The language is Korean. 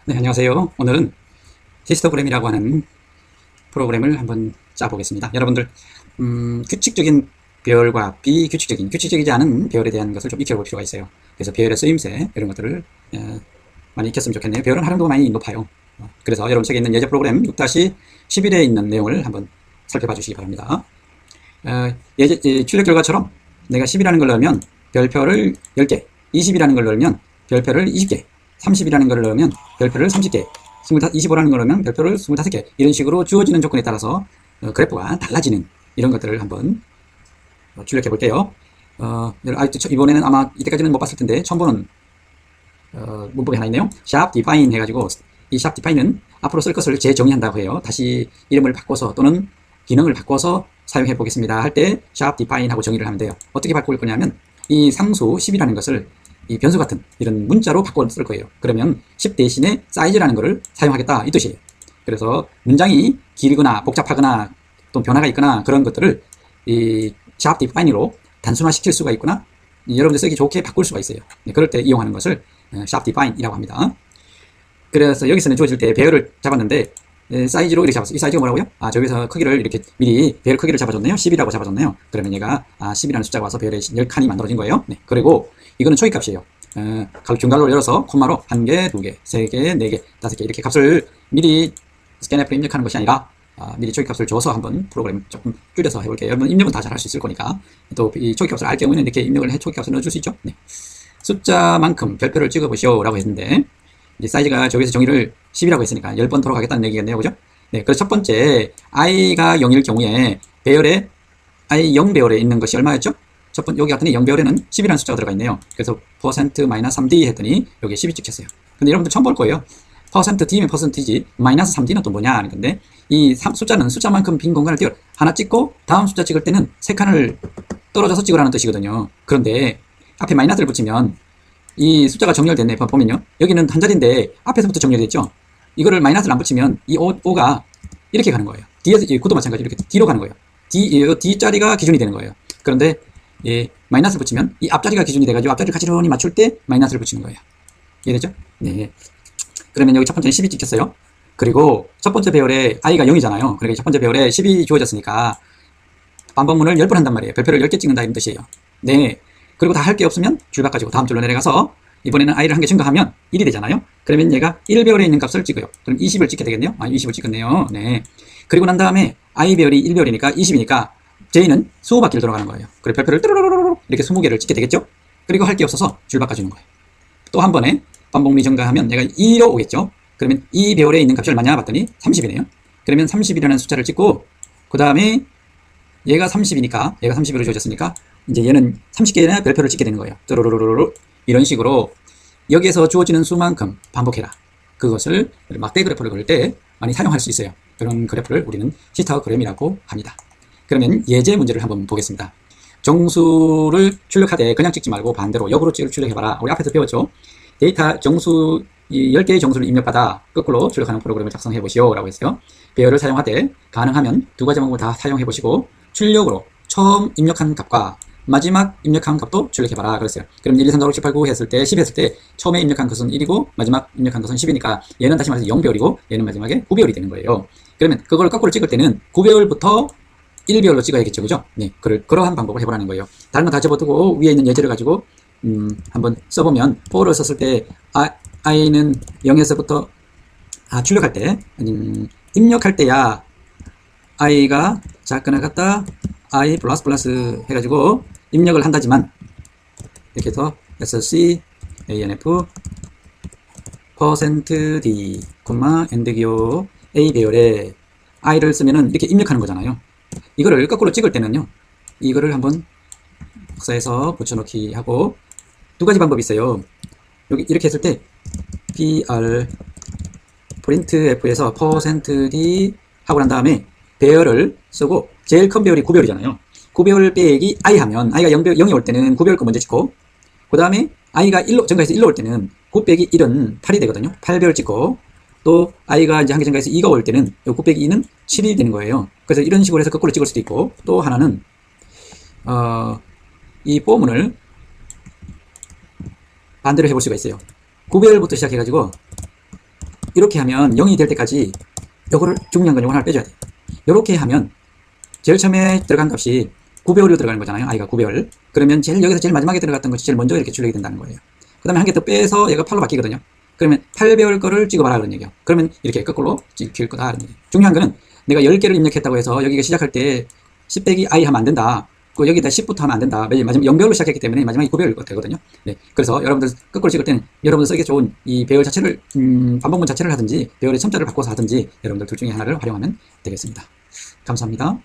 네, 안녕하세요. 오늘은 히스토그램이라고 하는 프로그램을 한번 짜보겠습니다. 여러분들, 규칙적인 별과 규칙적이지 않은 별에 대한 것을 좀 익혀볼 필요가 있어요. 그래서 별의 쓰임새, 이런 것들을 많이 익혔으면 좋겠네요. 별은 활용도가 많이 높아요. 그래서 여러분 책에 있는 예제 프로그램 6-11에 있는 내용을 한번 살펴봐 주시기 바랍니다. 출력 결과처럼 내가 10이라는 걸 넣으면 별표를 10개, 20이라는 걸 넣으면 별표를 20개, 30이라는 걸 넣으면 별표를 30개, 25라는 걸 넣으면 별표를 25개, 이런 식으로 주어지는 조건에 따라서 그래프가 달라지는 이런 것들을 한번 출력해 볼게요. 이번에는 아마 이때까지는 못 봤을 텐데 처음 보는 문법이 하나 있네요. 샵 디파인 해가지고, 이 샵 디파인은 앞으로 쓸 것을 재정의한다고 해요. 다시 이름을 바꿔서 또는 기능을 바꿔서 사용해 보겠습니다 할 때 샵 디파인 하고 정의를 하면 돼요. 어떻게 바꿀 거냐면 이 상수 10이라는 것을 이 변수 같은 이런 문자로 바꿔 쓸 거예요. 그러면 10 대신에 사이즈라는 것을 사용하겠다, 이 뜻이에요. 그래서 문장이 길거나 복잡하거나 또 변화가 있거나 그런 것들을 이 샵 디파인으로 단순화 시킬 수가 있거나 여러분들 쓰기 좋게 바꿀 수가 있어요. 그럴 때 이용하는 것을 샵 디파인이라고 합니다. 그래서 여기서는 주어질 때 배열을 잡았는데 사이즈로 이렇게 잡았어요. 이 사이즈가 뭐라고요? 저기서 크기를 이렇게 미리 배열 크기를 잡아줬네요. 10이라고 잡아줬네요. 그러면 얘가 10이라는 숫자가 와서 배열의 10칸이 만들어진 거예요. 네. 그리고 이거는 초기 값이에요. 중괄호를 열어서 콤마로 1개, 2개, 3개, 4개, 5개 이렇게 값을 미리 스캔F에 입력하는 것이 아니라 미리 초기 값을 줘서 한번 프로그램 조금 줄여서 해볼게요. 여러분 입력은 다 잘 할 수 있을 거니까 또 이 초기 값을 알 경우에는 이렇게 입력을 해 초기 값을 넣어줄 수 있죠. 네. 숫자만큼 별표를 찍어보시오 라고 했는데 이제 사이즈가 저기서 정의를 10이라고 했으니까 10번 돌아가겠다는 얘기겠네요. 그죠? 네. 그래서 첫 번째, i가 0일 경우에 배열에, i 0배열에 있는 것이 얼마였죠? 여기 갔더니 0배열에는 10이라는 숫자가 들어가 있네요. 그래서 %-3d 했더니 여기에 10이 찍혔어요. 근데 여러분들 처음 볼 거예요. %d면 %지, -3d는 또 뭐냐 하는 건데, 이 숫자는 숫자만큼 빈 공간을 하나 찍고, 다음 숫자 찍을 때는 3칸을 떨어져서 찍으라는 뜻이거든요. 그런데, 앞에 마이너스를 붙이면, 이 숫자가 정렬됐네. 보면요. 여기는 한 자리인데 앞에서부터 정렬됐죠. 이거를 마이너스를 안 붙이면 이 5가 이렇게 가는 거예요. 뒤에서, 9도 마찬가지로 이렇게 뒤로 가는 거예요. 뒤 자리가 기준이 되는 거예요. 그런데 마이너스를 붙이면 이 앞자리가 기준이 돼가지고 앞자리를 가지런히 맞출 때 마이너스를 붙이는 거예요. 이해되죠? 네. 그러면 여기 첫 번째는 10이 찍혔어요. 그리고 첫 번째 배열에 i가 0이잖아요. 그러니까 첫 번째 배열에 10이 주어졌으니까 반복문을 10번 한단 말이에요. 별표를 10개 찍는다 이런 뜻이에요. 네. 그리고 다 할 게 없으면 줄 바꿔주고 다음 줄로 내려가서 이번에는 i를 한 개 증가하면 1이 되잖아요. 그러면 얘가 1배열에 있는 값을 찍어요. 그럼 20을 찍게 되겠네요. 20을 찍었네요. 네. 그리고 난 다음에 i배열이 1배열이니까 20이니까 j는 20바퀴를 돌아가는 거예요. 그리고 별표를 뚜루루루루 이렇게 20개를 찍게 되겠죠. 그리고 할 게 없어서 줄 바꿔주는 거예요. 또 한 번에 반복문이 증가하면 얘가 2로 오겠죠. 그러면 이 배열에 있는 값이 얼마냐 봤더니 30이네요. 그러면 30이라는 숫자를 찍고 그 다음에 얘가 30이니까 얘가 30으로 주어졌으니까 이제 얘는 30개나 별표를 찍게 되는 거예요. 뚜루루루루 이런 식으로 여기에서 주어지는 수만큼 반복해라. 그것을 막대 그래프를 그릴 때 많이 사용할 수 있어요. 그런 그래프를 우리는 히스토그램이라고 합니다. 그러면 예제 문제를 한번 보겠습니다. 정수를 출력하되 그냥 찍지 말고 반대로 역으로 출력해봐라. 우리 앞에서 배웠죠. 데이터 정수 10개의 정수를 입력받아 거꾸로 출력하는 프로그램을 작성해 보시오 라고 했어요. 배열을 사용하되 가능하면 두 가지 방법을 다 사용해 보시고 출력으로 처음 입력한 값과 마지막 입력한 값도 출력해봐라 그랬어요. 그럼 1, 2, 3, 4, 5, 6, 7, 8, 9 했을 때 10 했을 때 처음에 입력한 것은 1이고 마지막 입력한 것은 10이니까 얘는 다시 말해서 0배열이고 얘는 마지막에 9배열이 되는 거예요. 그러면 그걸 거꾸로 찍을 때는 9배열부터 1배열로 찍어야겠죠. 그죠? 네. 그러한 방법을 해보라는 거예요. 다른 거 다 접어두고 위에 있는 예제를 가지고 한번 써보면 for를 썼을 때 i는 0에서부터 출력할 때 입력할 때야 i가 작거나 같다 i 플러스 해가지고 입력을 한다지만 이렇게 해서 sc anf %d 엔드기호 a 배열에 i를 쓰면은 이렇게 입력하는 거잖아요. 이거를 거꾸로 찍을 때는요, 이거를 한번 복사해서 붙여넣기 하고 두 가지 방법이 있어요. 여기 이렇게 했을 때 br printf에서 %d 하고 난 다음에 배열을 쓰고 제일 큰 배열이 9배열이잖아요. 9배열 빼기 i 하면 i가 0이 올 때는 9배열 거 먼저 찍고 그 다음에 i가 1로 증가해서 1로 올 때는 9 빼기 1은 8이 되거든요. 8배열 찍고 또 i가 이제 한 개 증가해서 2가 올 때는 9 빼기 2는 7이 되는 거예요. 그래서 이런 식으로 해서 거꾸로 찍을 수도 있고 또 하나는 이 포문을 반대로 해볼 수가 있어요. 9배열부터 시작해가지고 이렇게 하면 0이 될 때까지 요거를 중요한 건 요거 하나를 빼줘야 돼요. 요렇게 하면 제일 처음에 들어간 값이 9배열로 들어가는 거잖아요. i가 9배열. 그러면 여기서 제일 마지막에 들어갔던 것이 제일 먼저 이렇게 출력이 된다는 거예요. 그 다음에 한 개 더 빼서 얘가 8로 바뀌거든요. 그러면 8배열 거를 찍어봐라 그런 얘기예요. 그러면 이렇게 거꾸로 찍힐 거다 그런 얘기예요. 중요한 거는 내가 10개를 입력했다고 해서 여기가 시작할 때 10 빼기 i 하면 안 된다. 그 여기다 10부터 하면 안 된다. 마지막 0배열로 시작했기 때문에 마지막에 9배열 되거든요. 네. 그래서 여러분들 거꾸로 찍을 때는 여러분들 쓰기 좋은 이 배열 자체를 반복문 자체를 하든지 배열의 첨자를 바꿔서 하든지 여러분들 둘 중에 하나를 활용하면 되겠습니다. 감사합니다.